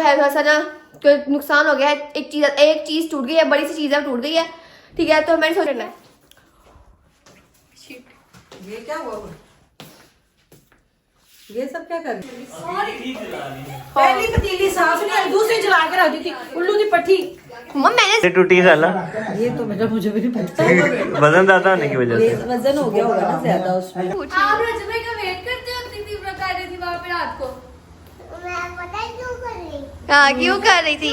है थोड़ा सा ना तो नुकसान हो गया है। एक चीज टूट गई है, बड़ी सी चीज है टूट गई है, ठीक है। तो मैंने सोचना है ये क्या हुआ, ये सब क्या कर रही है? पहली पतीली साफ नहीं आई, दूसरी जला के रख दी थी उल्लू की पट्टी। मम्मा मैंने टूटी साला ये तो मतलब मुझे भी नहीं पता, वजन ज्यादा होने की वजह ये से वजन हो गया होगा ना ज्यादा उसमें। आप रजबे का वेट करते हो, इतनी तीव्र कर रही थी वहाँ पे रात को। मैं पता है क्यों कर रही? हाँ क्यों कर रही थी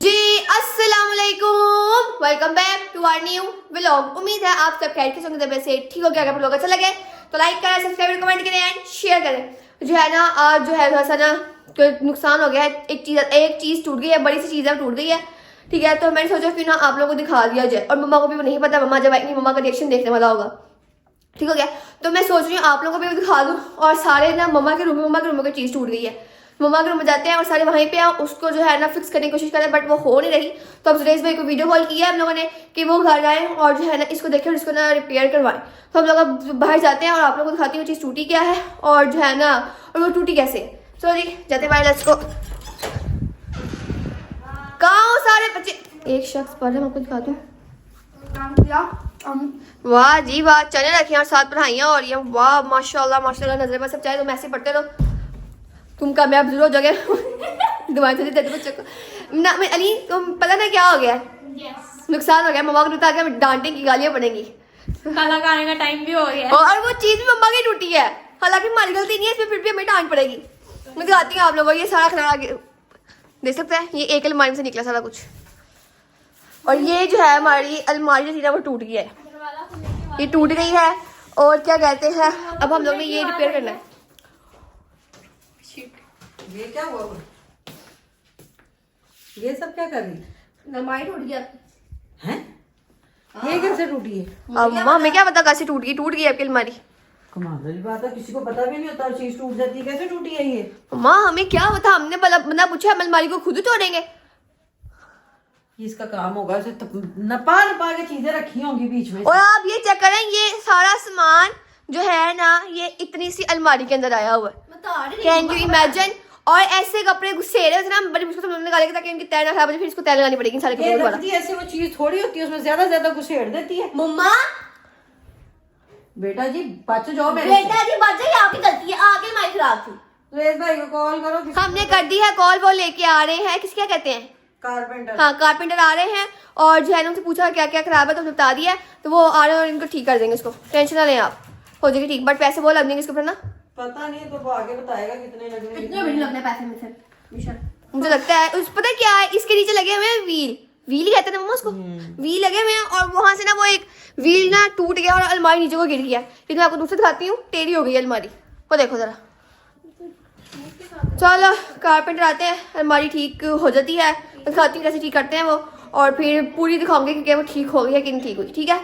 जी। अस्सलाम वालेकुम, welcome back to our new vlog. उम्मीद है आप सब खैर के होंगे, तबीयत से ठीक हो गया। अगर व्लॉग अच्छा लगे तो लाइक करें, सब्सक्राइब कमेंट करें एंड शेयर करें। जो है ना आज जो है थोड़ा सा ना तो नुकसान हो गया है। एक चीज टूट गई है, बड़ी सी चीज है टूट गई है, ठीक है। तो मैंने सोचा क्यों ना आप लोगों को दिखा दिया जाए, और मम्मा को भी नहीं पता, मम्मा जब आएंगी मम्मा का रिएक्शन देखने वाला होगा, ठीक हो गया। तो मैं सोच रही हूँ आप लोगों को भी दिखा दूँ। और सारे ना मम्मा के रूम में कोई चीज़ टूट गई है, मम्मा के रूम में जाते हैं और सारे वहीं पे उसको जो है ना फिक्स करने की कोशिश करें, बट वो हो नहीं रही। तो अब सुरेश भाई को वीडियो कॉल किया हम लोगों ने कि वो घर आए और जो है ना इसको देखें और इसको ना रिपेयर करवाएं। तो हम लोग अब बाहर जाते हैं और आप लोगों को दिखाती हूँ चीज़ टूटी क्या है और जो है ना और वो टूटी कैसे। सो जी जाते बाहर, लेट्स गो। कहाँ सारे बच्चे, एक शख्स पढ़ रहे, मैं आपको दिखा दूँ। वाह जी वाह, चने रखे और साथ पढ़ाइयाँ हो रही हैं। वाह माशाल्लाह माशाल्लाह, नजर पर सब चाहे तो मैसे पढ़ते रहो, तुम कामयाब जरूर हो जाओगे। दिमाग से देते बच्चों को ना। मैं अली तुम पता ना क्या हो गया, नुकसान हो गया, मम्मा को टूटा के डांटे की गालियाँ पड़ेंगी, खाना खाने का टाइम भी हो गया है। और वो चीज भी मम्मा की टूटी है, हालांकि हमारी गलती नहीं है इसमें, फिर भी हमें डांट पड़ेगी। मैं दिखाती हूँ आप लोगों को, ये सारा खाना देख सकते हैं, ये एक अलमारी से निकला सारा कुछ। और ये जो है हमारी अलमारी जो थी ना वो टूट गई है, ये टूट गई है। और क्या कहते हैं, अब हम लोग ने ये रिपेयर करना है। ये क्या हुआ, ये सब क्या कर रही है? अलमारी टूट गया हैं? ये कैसे टूटी है? अम्मा हमें क्या पता कैसे टूट गई आपकी अलमारी। कमाल वाली बात है, किसी को पता भी नहीं होता और चीज टूट जाती है, कैसे टूटी है ये? अम्मा हमें क्या पता, हमने बंदा पूछा हम अलमारी को खुद तोड़ेंगे। इसका काम होगा, इसे नपा नपा के चीजें रखी होंगी बीच में। और आप ये चेक करें, ये सारा सामान जो है ना ये इतनी सी अलमारी के अंदर आया हुआ है, कैन यू इमेजिन। और ऐसे कपड़े घुसेरे ना बड़ी मुश्किल से निकालेंगे ताकि उनकी तैर ना खराब हो जाए, फिर इसको तैर लगानी पड़ेगी सारे कपड़ों पर। ऐसे वो चीज थोड़ी होती है, उसमें ज्यादा घुसेड़ देती है। मम्मा बेटा जी बच जाओ, बेटा जी बच जाइए, आपकी गलती है, आगे अलमारी खराब थी। सुरेश भाई को कॉल करो। हमने कर दी है कॉल, वो लेके आ रहे हैं, किस क्या कहते हैं, कारपेंटर। हाँ कारपेंटर आ रहे हैं। और जो है ना उनसे पूछा क्या क्या खराब है तो बता दिया है, तो वो आ रहे हैं और इनको ठीक कर देंगे, इसको टेंशन ना लें आप, हो जाएगी ठीक। बट पैसे वो लग देंगे इसके ऊपर ना, पता नहीं तो वो आगे बताएगा कितने लगने। कितने भी लगने पैसे में से मुझे लगता है। उस पता क्या है, इसके नीचे लगे हुए हैं व्हील ही कहते हैं मम्मा उसको, व्हील लगे हुए हैं। और वहां से ना वो एक व्हील ना टूट गया और अलमारी नीचे को गिर गया। लेकिन मैं आपको दूसरे दिखाती हूँ, टेढ़ी हो गई है अलमारी, वो देखो जरा। चलो कारपेंटर आते हैं, अलमारी ठीक हो जाती है, दिखाती हूँ कैसे ठीक करते हैं वो, और फिर पूरी दिखाऊंगी कि वो ठीक हो गई है कि नहीं ठीक हुई, ठीक है।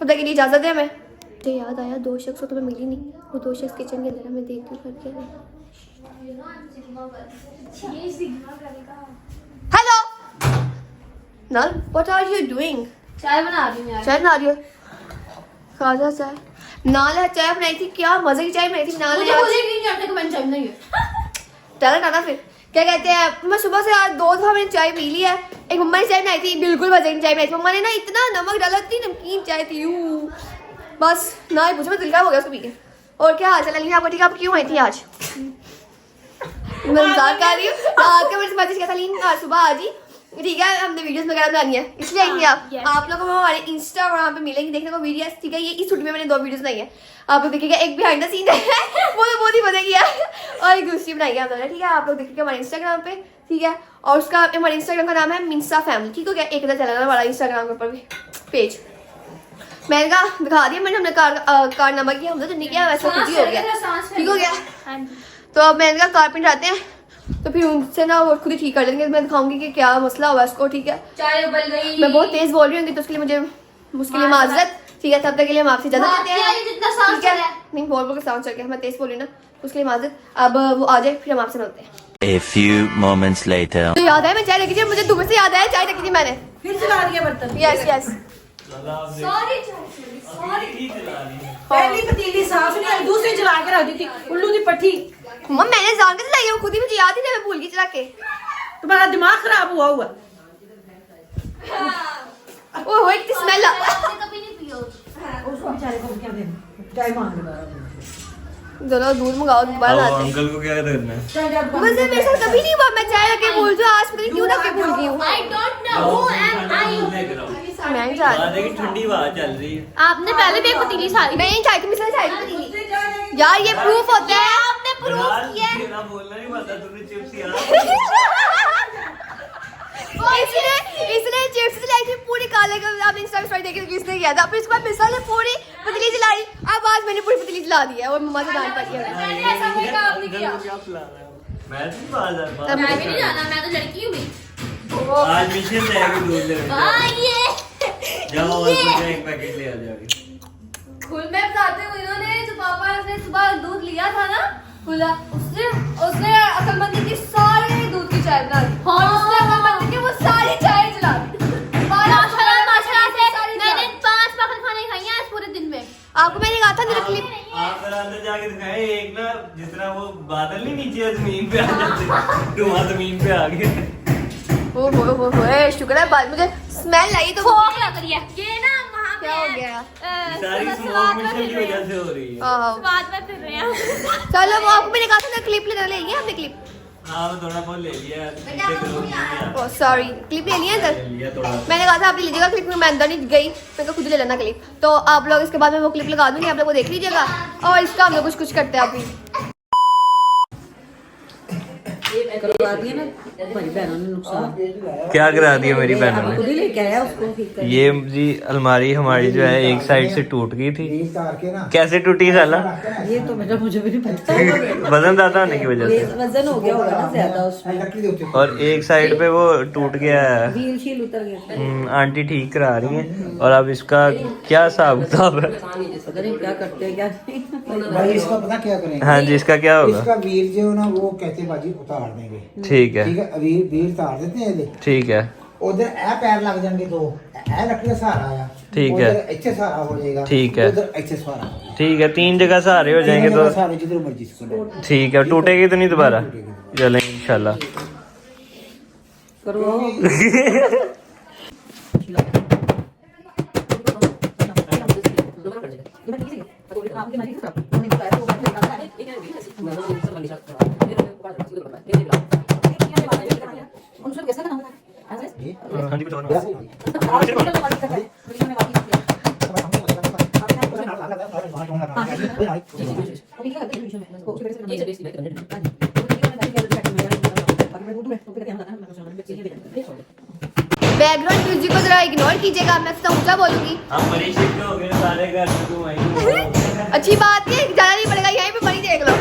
पता के लिए इजाजत है हमें। मुझे याद आया 2 शख्स को तुम्हें मिली नहीं, वो 2 शख्स किचन के अंदर हमें देखते करके। हेलो नल, व्हाट आर यू डूइंग? चाय बना रही हूँ यार। चाय बना रही हो, खाजा चाय। नाल चाय बनाई थी, क्या मजे की चाय बनाई थी नाल। मुझे नहीं करते कि मैंने चाय बनाई है। चलो ना फिर क्या कहते हैं, मैं सुबह से आज 2 दफा मैंने चाय पी ली है। एक मम्मा ने चाय बनाई थी, बिल्कुल मजे की चाय बनाई थी, मम्मा ने ना इतना नमक डाला, इतनी नमकीन चाय थी, बस ना ही पूछो, मैं दिल खराब हो गया उसको पी के। और क्या हाल चाल है आपको, ठीक है? आप क्यों आई थी आज? मैं मजाक कर रही हूँ, आपके मेरे से मैसेज किया था लीन आज सुबह आज ही, ठीक है, हमने वीडियोस वगैरह बनानी है इसलिए आई थी आप। आप लोगों को हमारे इंस्टाग्राम पे मिलेंगी देखने को वीडियोस, ठीक है। ये इस छुट्टी में मैंने 2 वीडियोस बनाई है, आप लोग देखिएगा। एक बिहाइंड द सीन है वो तो बहुत ही मजा किया, और एक दूसरी बनाई है हम लोगों ने, ठीक है। आप लोग देखिएगा हमारे इंस्टाग्राम पे, ठीक है। और उसका हमारे इंस्टाग्राम का नाम है मिंसा फैमिली, ठीक हो गया। एक चैनल है हमारा इंस्टाग्राम के ऊपर भी पेज, मैंने कहा दिखा दिया मैंने, हमने कारनामा किया, हमने तो नहीं किया, वैसे खुद ही हो गया, ठीक हो गया। तो अब मैंने कहा कारपेंटर आते हैं तो फिर उनसे ना वो खुद ही ठीक कर देंगे। मैं दिखाऊंगी कि क्या मसला हुआ इसको, ठीक है। चाय उबल गई। मैं बहुत तेज बोल रही हूँ तो उसके लिए मुझे मुश्किल माजरत, ठीक है। तब तक के लिए हम आपसे इजाजत देते हैं, जितना साउंड ठीक है। नहीं बोल के साउंड चल गया, मैं तेज बोल रही हूँ ना, उसके लिए माजरत। अब वो आ जाए फिर हम आपसे मिलते हैं। A few moments later. तो याद है मैं चाय रखी थी, मुझे तुम्हें से याद आया चाय रखी थी मैंने, फिर चला दिया बर्तन। Yes yes. पहली पतीली साफ नहीं आई, दूसरी जला के रख दी थी उल्लू की पट्टी। मम्मा मैंने जान के चलाई है, वो खुद ही मुझे याद ही नहीं, मैं भूल गई चला के। तुम्हारा दिमाग खराब हुआ हुआ। ओह इतनी स्मेल कभी नहीं पियो। उसको बेचारे को क्या देना, चाय मांग रहा है। दोनों दूध मंगाओ दोबारा अब आते हैं। अंकल को क्या करना है? वैसे मेरे साथ कभी नहीं हुआ, मैं चाय रख के भूल जाऊँ, आज पता नहीं क्यों रख के भूल गई हूँ। I don't know who am I. मैं नहीं चाहती। देखिए ठंडी हवा चल रही है। आपने पहले भी एक पतीली सारी मैं नहीं चाहती, मिसल चाहती पतीली। यार ये प्रूफ होता है। आपने प्रूफ किया है। तेरा बोलना नहीं पता, तूने चिप्स यार। इसने चिप्स लाई थी पूरी काले का, आप इंस्टा स्टोरी देखे किसने किया था, फिर उसके बाद मिसल ने पूरी पतीली जलाई। अब आज मैंने पूरी पतीली जला दी है और मम्मा से डांट पड़ी है। मैंने ऐसा कोई काम नहीं किया। क्या प्लान है? मैं भी बाजार मैं भी नहीं जाना, मैं तो लड़की हूँ भी। आज मिशन जाएगी दूध लेने। ये जाओ और मुझे एक पैकेट ले आ जाओगी। खुल में बताते हुए इन्होंने जो पापा ने सुबह दूध लिया था ना खुला, उसने अकलमंदी की सारे दूध की चाय बना दी। और उसने अकलमंदी की वो सारी चाय जला दी। माशाल्लाह से मैंने 5 पकड़ खाने खाई हैं आज पूरे दिन में। आपको मैंने कहा था मेरा क्लिप आप अंदर जाके दिखाए एक ना, जिस तरह वो बादल नहीं नीचे जमीन पे आ जाते, धुआं जमीन पे आ गया। ओ शुक्र है बात मुझे स्मेल आई तो भूख लग रही है। ये ना वहाँ क्या हो गया? सारी स्मोक मिशन की वजह से हो रही है। स्वाद में फिर रहे हैं। चलो वो आपको मैंने कहा था ना क्लिप लेकर ले लिया आपने क्लिप? हाँ थोड़ा बहुत ले लिया, पीछे करो ओह सॉरी, क्लिप ले लिया इधर? ले लिया थोड़ा। मैंने कहा था आप ले लीजिएगा क्लिप, मैं अंदर नहीं गई, मैंने कहा खुद ले लेना क्लिप। तो आप लोग इसके बाद में वो क्लिप लगा दूंगी, आप लोग वो देख लीजिएगा। और इसका हम लोग कुछ करते हैं अभी। करवा दिए ना भाई बहनों ने नुकसान। क्या करा दिया मेरी बहनों खुद ने? ही लेके आया उसको ठीक कर। ये जी अलमारी हमारी जो है एक साइड से टूट गई थी। तार के ना कैसे टूटी साला? ये तो मुझे भी नहीं पता। वजन ज्यादा होने की वजह से, वजन हो गया होगा ना ज्यादा उसमें, लकड़ी दे उत्ते और एक साइड पे वो टूट गया है। व्हील शील उतर गया। आंटी ठीक करा रही हैं। और अब इसका क्या हिसाब किताब है? पता नहीं क्या करते हैं क्या नहीं। भाई इसका पता क्या करेंगे? हाँ जी, इसका क्या होगा? इसका वीर जो ना वो कहते बाजी उतार देंगे। ठीक है, ठीक है, वीर वीर उतार देते हैं ये। ठीक है, उधर ए पैर लग जाएंगे दो, ए लकड़ी का सहारा आया। ठीक है। उधर अच्छे सहारा हो जाएगा। ठीक है। उधर अच्छे सहारा। ठीक है। 3 जगह सहारे हो जाएंगे तो सहारे जिधर मर्जी से करो। ठीक है। टूटेगी तो नहीं दोबारा? चलेंगे इंशाल्लाह। करो हाँ जी, कुछ और ना। बैकग्राउंड म्यूजिक को जरा इग्नोर कीजिएगा, मैं तो ऊंचा बोलूंगी। हम बड़ी शिफ्ट हो गए सारे घर से, तुम आई। अच्छी बात है, जाना नहीं पड़ेगा, यहीं पे बड़ी देख लो।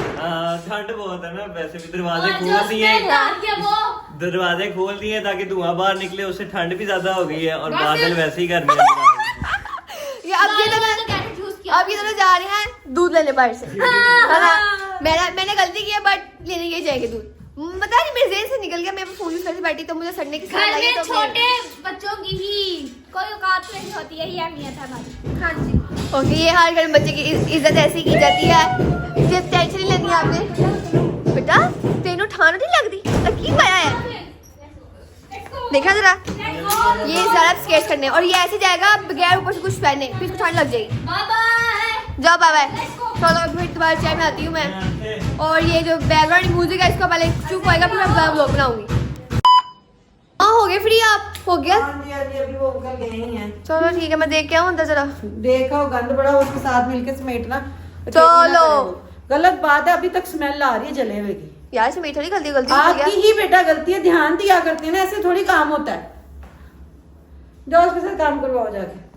ठंड बहुत है ना, वैसे भी दरवाजे और खोल जो दिए, उसने डाल दिया वो दरवाजे खोल दिए ताकि धुआं बाहर निकले, उससे ठंड भी ज्यादा हो गई है और बादल वैसे ही गर्मी लग रहा है। ये अब ये तो दोनों कैसे जूस किया। अब ये दोनों जा रहे हैं दूध लेने बाहर से, है ना? मैंने गलती की है, बट लेने ये जाएंगे दूध। पता नहीं मेरे जेहन से निकल गया, मैं फोन यूज करती बैठी तो मुझे सड़ने की घर लगी में तो छोटे बच्चों की ही कोई औकात नहीं होती है, यही अहमियत है हमारी। हाँ जी। ओके, ये हर घर में बच्चे की इज्जत ऐसी की जाती है, इज्जत टेंशन नहीं लेनी है आपने। बेटा तेनों ठान नहीं लगती, की पाया है देखा जरा, ये जरा स्केच करने, और ये ऐसे जाएगा बगैर ऊपर से कुछ पहने, फिर इसको ठंड लग जाएगी। जाओ बाय, चलो फिर दोबारा चाय में आती हूँ मैं। और ये जो बैकग्राउंड म्यूजिक है इसका पहले चुप होएगा, फिर मैं ब्लॉग बनाऊंगी। हाँ हो गए फ्री आप? हो गया? अभी वो कल गए ही हैं। चलो ठीक है, मैं देख के आऊँ अंदर जरा। देखो गंद बड़ा उसके साथ मिलके समेटना। चलो। गलत बात है, अभी तक स्मेल आ रही है जले हुए की। यार से मेरी थोड़ी गलती हो आपकी गया। ही बेटा गलती है, ध्यान दिया करती है ना, ऐसे थोड़ी काम होता है। जाओ उसके साथ काम करवाओ जाके।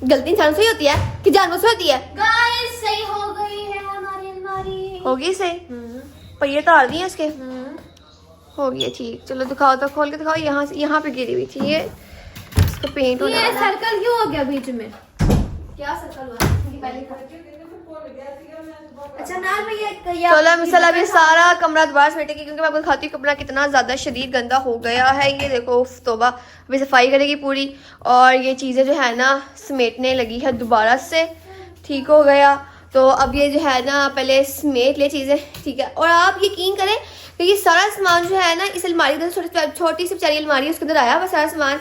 गलती इंसान से ही होती है कि जानवर से होती है? गाइस सही हो गई है हमारी अलमारी। होगी सही, पर ये तार दिए इसके। हो गया ठीक, चलो दिखाओ तो, खोल के दिखाओ। यहाँ पे गिरी हुई थी ये, इसका पेंट होने ये वाला है। सर्कल क्यों हो गया बीच में? क्या सर्कल हुआ? अच्छा नाल भैया चलो मिसल अभी सारा कमरा दोबारा समेटेगी, क्योंकि मैं आपको दिखाती हूँ कमरा कितना ज़्यादा शदीद गंदा हो गया है। ये देखो, उफ तौबा। अभी सफाई करेगी पूरी, और ये चीज़ें जो है ना समेटने लगी है दोबारा से, ठीक हो गया। तो अब ये जो है ना पहले समेट ले चीज़ें, ठीक है। और आप यकीन करें कि ये सारा सामान जो है ना इस अलमारी के अंदर, छोटी सी बेचारी अलमारी है उसके अंदर आया हुआ सारा सामान।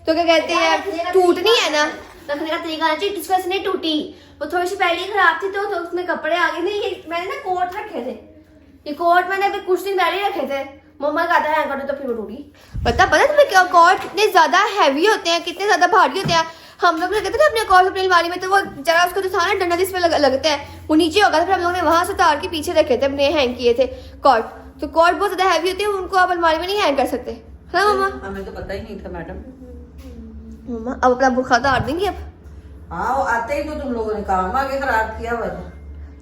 तो क्या कहते हैं टूटनी है ना, रखने का तरीका आना चाहिए, जिस वजह से नहीं टूटी। वो थोड़ी सी पहले ही खराब थी तो उसमें कपड़े आ गए। नहीं ये मैंने ना कोट रखे थे, ये कोट मैंने अभी कुछ दिन पहले ही रखे थे, मम्मा का आता है तो फिर वो टूटी। पता तुम्हें क्या कोट कितने ज्यादा हैवी होते हैं, कितने ज्यादा भारी होते हैं। हम लोग कहते थे अपने कोट अपनी अलमारी में, तो वो जरा उसको जो था ना डंडा जिसमें लगते हैं वो नीचे होगा, तो फिर हम लोगों ने वहां से उतार के पीछे रखे थे, अपने हैंग किए थे कोट। तो कोट बहुत ज्यादा हैवी होते हैं, उनको आप अलमारी में नहीं हैंग कर सकते, है ना मम्मा? हमें तो पता ही नहीं था मैडम। मम्मा अब अपना बुरखा उतार देंगी अब। हाँ वो आते ही तो तुम लोगों ने काम आगे खराब किया हुआ था।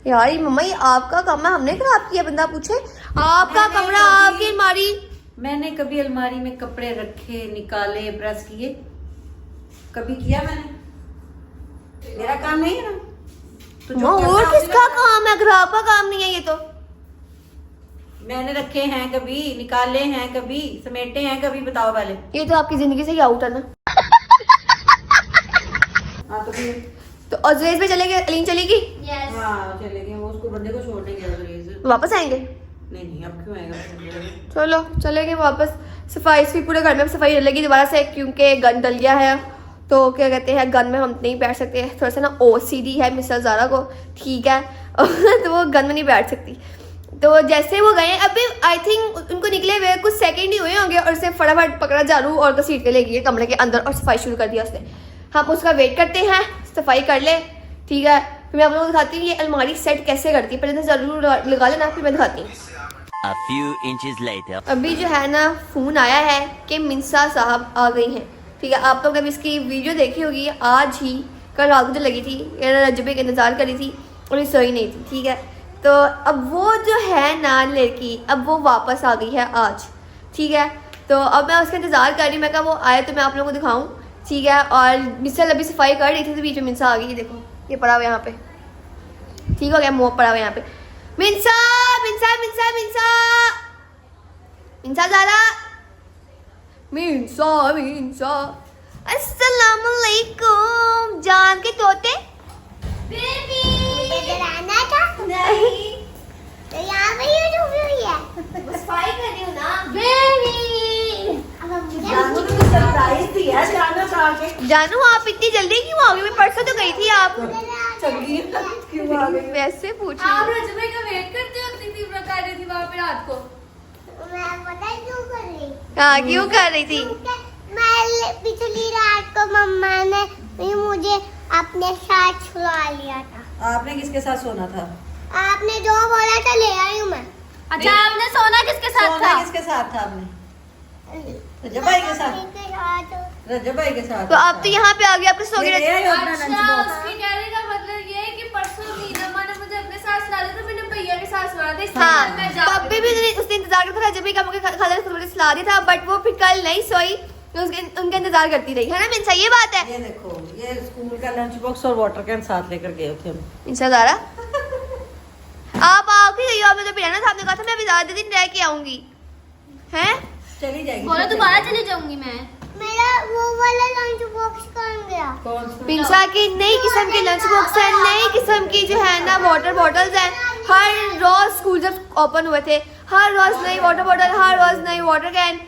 यार ये मम्मा ये आपका कमरा हमने खराब किया, बंदा पूछे आपका कमरा आपकी अलमारी। मैंने कभी अलमारी में कपड़े रखे, निकाले, प्रेस किए? कभी किया मैंने? मेरा काम नहीं है ना। तो जो और करना किसका उसी का काम है, अगर आपका काम नहीं है ये तो। मैंने रखे हैं कभी, निकाले हैं कभी, समेटे हैं कभी, बताओ पहले। ये तो आपकी जिंदगी से ही आउट है ना। हाँ तो फिर तो अजरेज में चलेंगे, अलीन चलेगी, हाँ चले गए, वो उसको बंदे को छोड़ने गया गुरेज। वापस आएंगे। नहीं अब क्यों आएगा? चलो चलेंगे वापस। सफाई भी पूरे घर में सफाई लगेगी दोबारा से, क्योंकि गन डल गया है। तो क्या कहते हैं गन में हम नहीं बैठ सकते, थोड़ा सा ना OCD है मिसेस ज़ारा को, ठीक है। तो वो गन में नहीं बैठ सकती। तो जैसे वो गए अभी आई थिंक उनको निकले हुए कुछ सेकंड ही हुए होंगे, और उसने फटाफट पकड़ा झाड़ू और घसीट के ले गई कमरे के अंदर और सफाई शुरू कर दिया उसने। हम उसका वेट करते हैं, सफाई कर ले, ठीक है। फिर मैं आप लोगों को दिखाती हूँ ये अलमारी सेट कैसे करती है, पहले तो जरूर लगा लेना, फिर मैं दिखाती हूँ। A few inches later. अभी जो है ना फ़ोन आया है कि मिंसा साहब आ गई हैं, ठीक है। आप लोग ने अभी इसकी वीडियो देखी होगी, आज ही कल रात को लगी थी, रजबे का इंतज़ार करी थी और ये सोई नहीं थी, ठीक है। तो अब वो जो है ना लड़की, अब वो वापस आ गई है आज, ठीक है। तो अब मैं उसका इंतज़ार कर रही हूँ, मैं कहा वो आए तो मैं आप लोगों को दिखाऊँ, ठीक है। और मिसल अभी सफाई कर रही थी तो बीच में मिंसा आ गई, देखो ये पड़ा हुआ यहाँ पे, ठीक हो गया, मुँह पड़ा हुआ यहाँ पे। मिंसा मिंसा मिंसा मिंसा मिंसा ज़ारा, मिंसा मिंसा, अस्सलामुअलैकुम जान के तोते। इधर आना था नहीं तो यहाँ पे ही डूबी हुई है। सफाई कर रही हूँ ना। बेबी अब हम जानू तो सरप्राइज दी है जानू खा के। जानू आप इतनी जल्दी क्यों आ गई? मैं परसों तो गई थी आप। चली क्यों आ गई? वैसे पूछ आप रही हूँ। रजबे का वेट करते हो, इतनी तीव्र कर रही थी वहाँ पे रात को। मैं पता है क्यों कर रही? हाँ क्यों कर रही थी? मैं पिछली रात को मम्मा ने मुझे अपने साथ छुड़ा लिया था। आपने किसके साथ सोना था? आपने जो बोला था ले आई हूँ मैं। अच्छा आपने सोना किसके साथ सोना था? किसके साथ था आपने? रजब भाई के साथ। के साथ रजब भाई के साथ। तो आप तो यहाँ पे आ गए, आपको सो ये ले गए। आई अपना लंच अच्छा बॉक्स। उसके कहने का मतलब ये है कि परसों नीलमा ने मुझे अपने साथ सुला दिया था, मैंने भैया के साथ सुला दिया। हाँ मैं जा पप्पी भी उसने इंतजार करता था, जब भी का मुझे खाला ने सुला दिया था, बट वो फिर कल नहीं सोई, तो उनका इंतजार करती रही, है ना मिंसा? ये बात है ये देखो ये स्कूल का लंच बॉक्स और वाटर कैन साथ लेकर गए थे हम। मिंसा ज़ारा। आप आओगे गई हो, मैं तो पिलाना था, आपने कहा था मैं अभी ज्यादा दिन रह के आऊंगी, हैं? चली जाएगी। बोलो दोबारा चली जाऊंगी मैं। मेरा वो वाला लंच बॉक्स कौन गया? कौन सा? पिंसा की नई किस्म के लंच बॉक्स हैं, नई किस्म की जो है ना वाटर बॉटल्स हैं। हर रोज स्कूल जब ओपन हुए थे, हर रोज नई वाटर बॉटल, हर रोज नई वाटर कैन,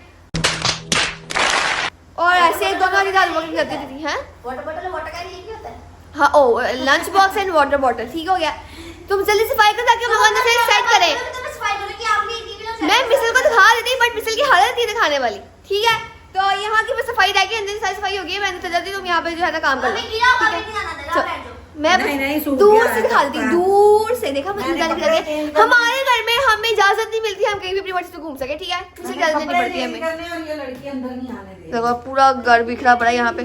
और ऐसे दोनों की दाल वर्किंग करती थी, हैं? वाटर बॉटल वाटर कैन ये क्या होता है? हाँ ओ lunch box and water bottle, ठीक हो गया। तुम जल्दी सफाई कर ताकि हम लोग अंदर से सेट करें। तो मैं सफाई बोले कि आपने एक टीवी ना मैं मिसल को दिखा देती, बट मिसल की हालत थी दिखाने वाली, ठीक है। तो यहाँ की बस सफाई रह गई, अंदर की सारी सफाई हो गई है, मैंने चल जाती, तुम यहाँ पे जो है ना काम कर लो, अभी किया ठीक अभी है? नहीं आना था चल, बैठ जाओ। मैं नहीं, नहीं, सूख दूर गया से है दिखा देती, कपड़ा। दूर से देखा मुझे मैंने जाने की कपड़े लगे। चेंज करने- हमारे घर में हमें इजाजत नहीं मिलती, हम कहीं भी अपनी मर्जी से घूम सके, ठीक है? किसी की इजाजत नहीं पड़ती हमें। करने और ये लड़की अंदर नहीं आने दे। देखो पूरा घर बिखरा पड़ा है यहाँ पे।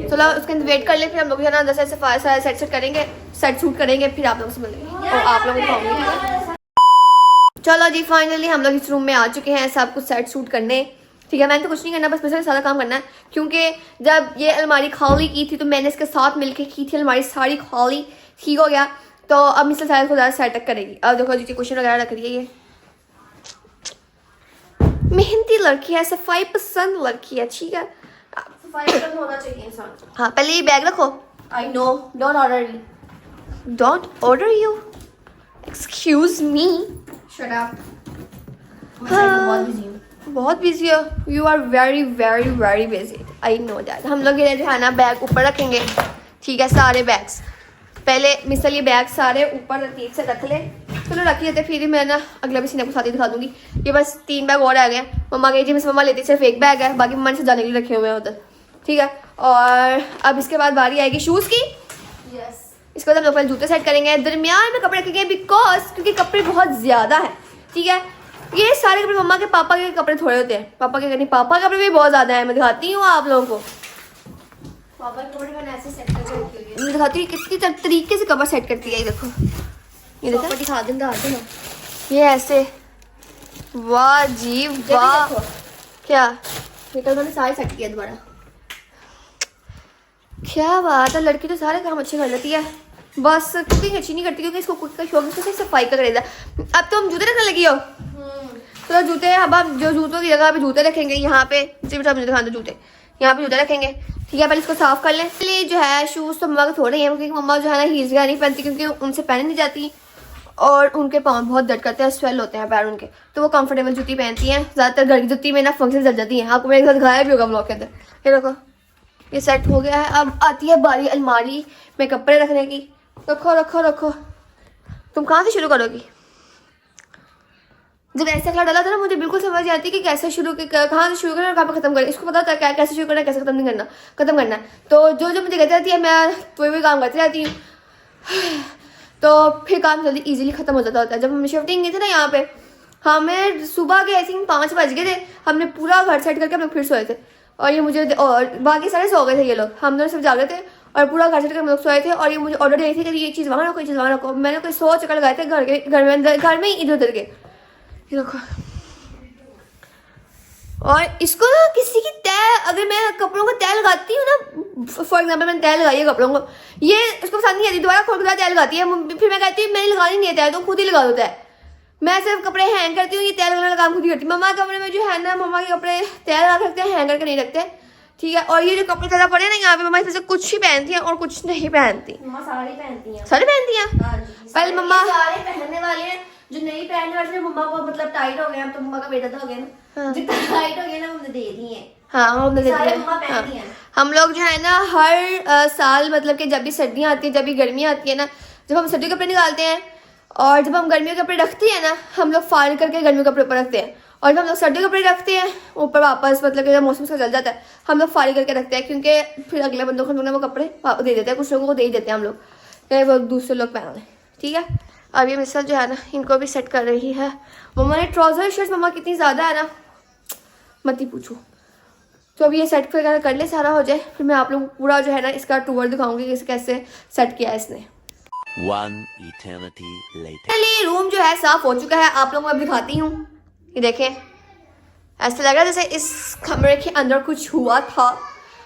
चलो उसके अंदर वेट कर ले, फिर हम लोग जो है ना अंदर से सफाई सारा सेट करेंगे, सेट शूट करेंगे, फिर आप लोगों से मिलेंगे और आप लोगों को दिखाऊंगी, ठीक है? चलो जी फाइनली हम लोग इस रूम में आ चुके हैं, सब कुछ सेट शूट करने, ठीक है। मैंने तो कुछ नहीं करना, बस मुझे सारा काम करना है, क्योंकि जब ये अलमारी खाली की थी तो मैंने इसके साथ मिलके की थी अलमारी सारी खाली, ठीक हो गया। तो अब मिसल सारा को ज़्यादा सेटअप करेगी। अब देखो जी क्वेश्चन वगैरह रख रही है, ये मेहनती लड़की है, सफाई पसंद लड़की है, ठीक है। सफाई पसंद होना चाहिए इंसान को। हाँ पहले ये बैग रखो, I know don't order Don't order you. Excuse me. Shut up. हाँ, बहुत बिजी हो. You are very very very busy. I know that. हम लोग ये जो है ना बैग ऊपर रखेंगे. ठीक है, सारे बैग्स. पहले मिसल ये बैग सारे ऊपर ठीक से रख ले. चलो रख लेते, फिर मैं ना अगला भी सीने को साथ ही दिखा दूंगी. ये बस 3 बैग और आ गए. मम्मा गई जी, मिस मम्मा लेती सिर्फ एक बैग है, बाकी मम्मा ने सजाने के लिए रखे हुए हैं उधर. ठीक है, और अब इसके बाद बारी आएगी शूज़ की. Yes. इसके बाद हम लोग पहले जूते सेट करेंगे, दरमियान में कपड़े रखेंगे बिकॉज क्योंकि कपड़े बहुत ज़्यादा हैं. ठीक है, ये सारे कपड़े मम्मा के पापा के कपड़े थोड़े होते हैं. पापा के नहीं, पापा के कपड़े भी बहुत ज़्यादा हैं. मैं दिखाती हूँ आप लोगों को. पापा के कपड़े मैंने ऐसे सेट करके रखे हुए हैं। मैं दिखाती हूँ कितनी तरीके से कपड़ा सेट करती है. ये देखो, ये पापा देखो, दिखा दें ना. ये ऐसे. वाह जी वाह. देखो। क्या ये कल मैंने सारे सेट किया दोबारा. क्या बात है, लड़की तो सारे काम अच्छे कर लेती है, बस कुकिंग अच्छी नहीं करती क्योंकि इसको कुक का शौक है, सफाई का करेगा. अब तो हम जूते रखने लगी हो. तो जूते, अब हम जो जूतों की जगह पे जूते रखेंगे यहाँ पे. जी बेटा मुझे दिखा दो जूते. यहाँ पे जूते रखेंगे. ठीक है, पहले इसको साफ कर लें. पहले जो है शूज़ तो मम्मा के थोड़े ही हैं क्योंकि मम्मा जो है ना हील्स वगैरह नहीं पहनती क्योंकि उनसे पहने नहीं जाती और उनके पाँव बहुत दर्द करते हैं, स्वेल होते हैं पैर उनके, तो वो कंफर्टेबल जूती पहनती हैं. ज़्यादातर घर की जूती में ना फंक्शन चल जाती है. आपको मेरे साथ गाया भी होगा ब्लॉग के अंदर. ये देखो, ये सेट हो गया है. अब आती है बारी अलमारी में कपड़े रखने की. रखो रखो रखो. तुम कहाँ से शुरू करोगी? जब ऐसा खड़ा डाला था ना, मुझे बिल्कुल समझ नहीं आती कि कैसे शुरू, कहाँ से शुरू करना और कहाँ पे खत्म करना. इसको पता होता है क्या कैसे शुरू करना, कैसे खत्म नहीं करना, खत्म करना. तो जो जो मुझे कहती रहती है मैं वही काम करती रहती हूँ. तो फिर काम जल्दी इजीली खत्म हो जाता होता है. जब हम शिफ्टिंग गए थे ना यहाँ पे, हमें सुबह के ऐसे 5 बज गए थे. हमने पूरा घर सेट करके हम लोग फिर सोए थे. और ये मुझे, और बाकी सारे सो गए थे ये लोग, हम दोनों सिर्फ जागे थे और पूरा घर सेट कर हम लोग सोए थे. और ये मुझे ऑर्डर दे थी कि ये चीज़ वहाँ रखो, ये चीज़ वहाँ रखो. मैंने कोई 100 चक्कर लगाए थे घर में ही इधर उधर के. ये देखो, और इसको ना किसी की तय, अगर मैं कपड़ों को तय लगाती हूँ ना, फॉर एग्जाम्पल मैंने तय लगाई है कपड़ों को, ये उसको पसंद नहीं आती, दोबारा खोल कर तय लगाती है. फिर मैं कहती हूँ मैंने लगानी नहीं है तय, तो खुद ही लगा दो तय. मैं सिर्फ कपड़े हैंग करती हूँ, ये तय लगाने का काम खुद ही करती हूँ. मम्मा के कपड़े में जो है ना, मम्मा के कपड़े तय लगा रखते हैं, हैंग करके नहीं रखते. ठीक है, और ये जो कपड़े ज़्यादा पड़े ना यहाँ पे, मम्मा इसमें से कुछ ही पहनती हैं और कुछ नहीं पहनती. मम्मा साड़ी पहनती हैं. सारे पहनती हैं. हाँ जी. पहले मम्मा, सारे पहनने वाले हैं, जो नहीं पहनने वाले थे मम्मा को मतलब टाइट हो गया. अब तो मम्मा का बेटा तो हो गया ना, हाँ. जितना टाइट हो गया ना हमने दे दिए हैं. हाँ हमने दे सारे दिया. मम्मा पहनती हाँ. हैं. हम लोग जो है ना हर साल मतलब कि जब भी सर्दियाँ आती हैं, जब भी गर्मियाँ आती है ना, जब हम सर्दियों के कपड़े निकालते हैं और जब हम गर्मियों के कपड़े रखते हैं ना, हम लोग फाड़ करके गर्मियों के कपड़े ऊपर रखते हैं. और जब हम लोग सर्दियों के कपड़े रखते हैं ऊपर वापस, मतलब कि जब मौसम से चल जाता है, हम लोग फाड़ी करके रखते हैं क्योंकि फिर अगले बंदों को हम लोग वो कपड़े दे देते हैं. कुछ लोगों को दे ही देते हैं हम लोग, चाहे वो दूसरे लोग पहन लें. ठीक है, अब ये मिसल जो है ना इनको भी सेट कर रही है. मम्मा ने ट्राउजर शर्ट मम्मा कितनी ज़्यादा है ना, मत ही पूछो. तो अभी ये सेट वगैरह कर ले, सारा हो जाए, फिर मैं आप लोगों को पूरा जो है ना इसका टूर दिखाऊंगी कि इसे कैसे सेट किया है इसने. One eternity later. चलिए, रूम जो है साफ हो चुका है, आप लोगों को अब दिखाती हूँ. ये देखें, ऐसा लग रहा है जैसे इस कमरे के अंदर कुछ हुआ था.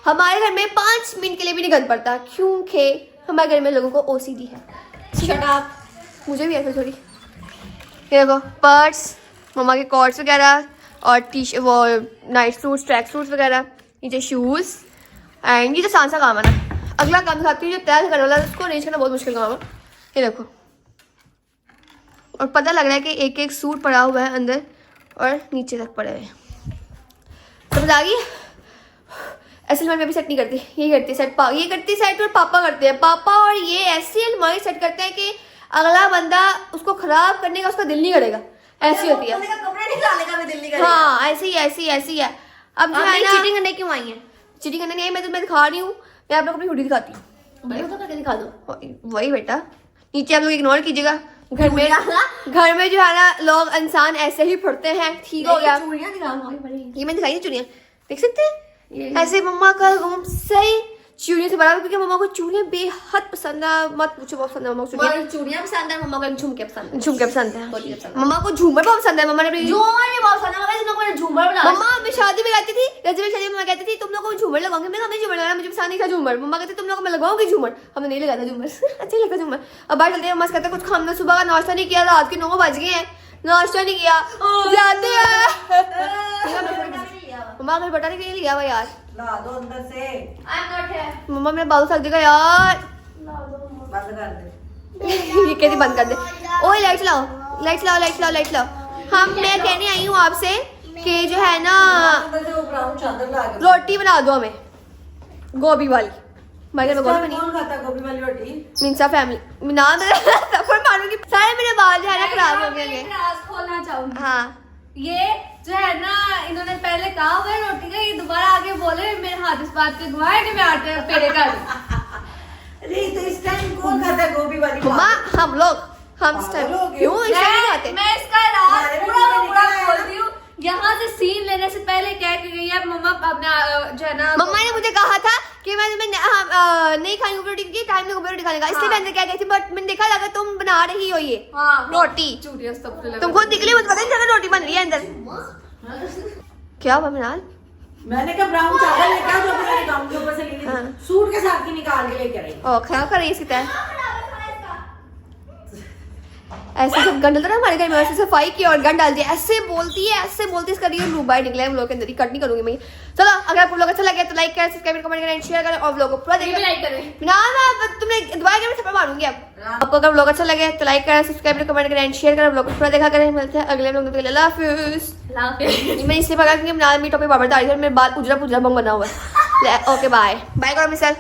हमारे घर में 5 मिनट के लिए भी नहीं गंद पड़ता क्योंकि हमारे घर में लोगों को OCD है. Shut up. मुझे भी है थोड़ी. ये देखो, पर्स, मम्मा के कॉर्ड्स वगैरह और वो नाइट सूट्स, ट्रैक सूट्स वगैरह, नीचे शूज़. एंड ये तो सांसा काम है ना. अगला काम दिखाती हूँ जो तैयार करने वाला है, उसको अरेंज करना बहुत मुश्किल काम है. ये देखो, और पता लग रहा है कि एक एक सूट पड़ा हुआ है अंदर और नीचे तक पड़े हुए हैं. समझ आ गई? असल में मैं भी सेट नहीं करती, ये करती सेट, ये करती सेट और पापा करते हैं. पापा और ये ऐसी अलमारी सेट करते हैं कि अगला बंदा उसको खराब करने का उसका दिल नहीं करेगा. ऐसी होती है. कपड़े निकालने का भी दिल नहीं करेगा. हाँ ऐसी ही है. अब जो है ना, चीटिंग करने क्यों आई है? चीटिंग करने नहीं आई, मैं तुम्हें दिखा रही हूँ. मैं आप लोग अपनी हुडी दिखाती हूँ. भाई तो करके दिखा दो. वही बेटा, नीचे आप लोग इग्नोर कीजिएगा. घर में जो है ना लोग इंसान ऐसे ही पढ़ते हैं. ठीक हो गया. चूड़ियां दिखाऊंगी बड़ी. ये मैं दिखाई चूड़ियाँ देख सकते हैं. ऐसे मम्मा का रूम सही चूड़ियों से बराबर क्योंकि मम्मा को चूड़ियाँ बेहद पसंद है. मत पूछो, बहुत पसंद है मम्मा को चूड़ियाँ. चूड़ियां पसंद है मम्मा को, झुमके पसंद है. झुमके पसंद है. बहुत ही पसंद है. मम्मा को झूमर बहुत पसंद है. मम्मा ने अपनी झूमर भी बहुत पसंद है. मम्मा तुम लोग झूमर बना. मम्मा मैं शादी में कहती थी, रजब शादी में मैं कहती थी तुम लोग को झूमर लगाऊंगी. मैं हमें झूमर लगाना, मुझे पसंद नहीं था झूमर. मम्मा कहती तुम लोग को मैं लगाऊंगी झूमर. हमने नहीं लगाया था झूमर. अच्छा लगा झूमर. अब बाहर चलते हैं. मम्मा कहते कुछ हमने सुबह का नाश्ता नहीं किया, रात के 9 बज गए हैं, नाश्ता नहीं किया. जाते हैं मम्मा घर बटाने के लिए लिया हुआ यार. ला दो अंदर से. I am not here. मम्मा मेरा बाल थक देगा यार. बंद कर दे. ये कहती बंद कर दे। ओए लाइट लाओ, लाइट लाओ, लाइट लाओ, लाइट लाओ। मैं कहने आई हूँ आपसे कि जो है ना अंदर से वो ब्राउन चादर ला के रोटी बना दो हमें, गोभी वाली। मैं घर में गोभी बनी, कौन खाता है गोभी वाली रोटी? मिंसा फैमिली ना सफर मारूंगी, सारे मेरे बाल जो है ना खराब हो गए। राज खोलना चाहूंगी। हाँ ये जो है ना, इन्होंने पहले कहा हुआ है रोटी का, ये दोबारा आगे बोले मेरे हाथ इस बात के गवाह है कि मैं आटे पेड़े का दूं। अरे तो इस टाइम कौन खाता है गोभी वाली? मम्मा हम लोग हम इस टाइम क्यों इस टाइम नहीं खाते? मैं इसका राज हमारे भी पूरा तो पूरा निकला है। खोलती हूँ। यहाँ से सीन लेने से पहले कह के गई है मम्मा अपने जो है ना, मम्मा ने मुझे कहा था कि मैं नहीं खानी गोभी रोटी की, टाइम नहीं गोभी रोटी खाने का, इसलिए मैं अंदर क्या गई थी, बट मैंने देखा लगा तुम बना रही हो ये हाँ रोटी। चूटिया सब तुम खुद निकली, मुझे पता नहीं चला रोटी बन रही है अंदर। क्या हुआ मिनाल? मैंने कहा ब्राउन चादर लेकर आओ, जो अभी मैंने गाउन के ऊपर से ली थी, हाँ। सूट के साथ की निकाल के लेकर आई। ओ खराब कर रही है इसकी तरह। ऐसे सब गंद डालता ना हमारे घर में, ऐसे सफाई की और गंद डाल दिया, ऐसे बोलती है, ऐसे बोलती है, इसका रियल मुंह बाहर निकला है हम लोग के अंदर ही, कट नहीं करूंगी मैं। चलो अगर आपको लोग अच्छा लगे तो लाइक करें, सब्सक्राइब करें, कमेंट करें, शेयर करें और लोगों को पूरा ये भी देखिए। लाइक करें। ना ना तुमने दोबारा के मैं थप्पड़ मारूंगी अब। आपको अगर ब्लॉग अच्छा लगे तो लाइक करें, सब्सक्राइब करें, कमेंट करें, शेयर करें, ब्लॉग को पूरा देखा करें। मिलते हैं अगले ब्लॉग में, अल्लाह हाफिज़। मैं इसलिए पकड़ा क्योंकि नाल मीटो पे बाबर दाढ़ी है, मेरे बाल उजरा पुजरा बंग बना हुआ है। ओके बाय बाय करो मिसल।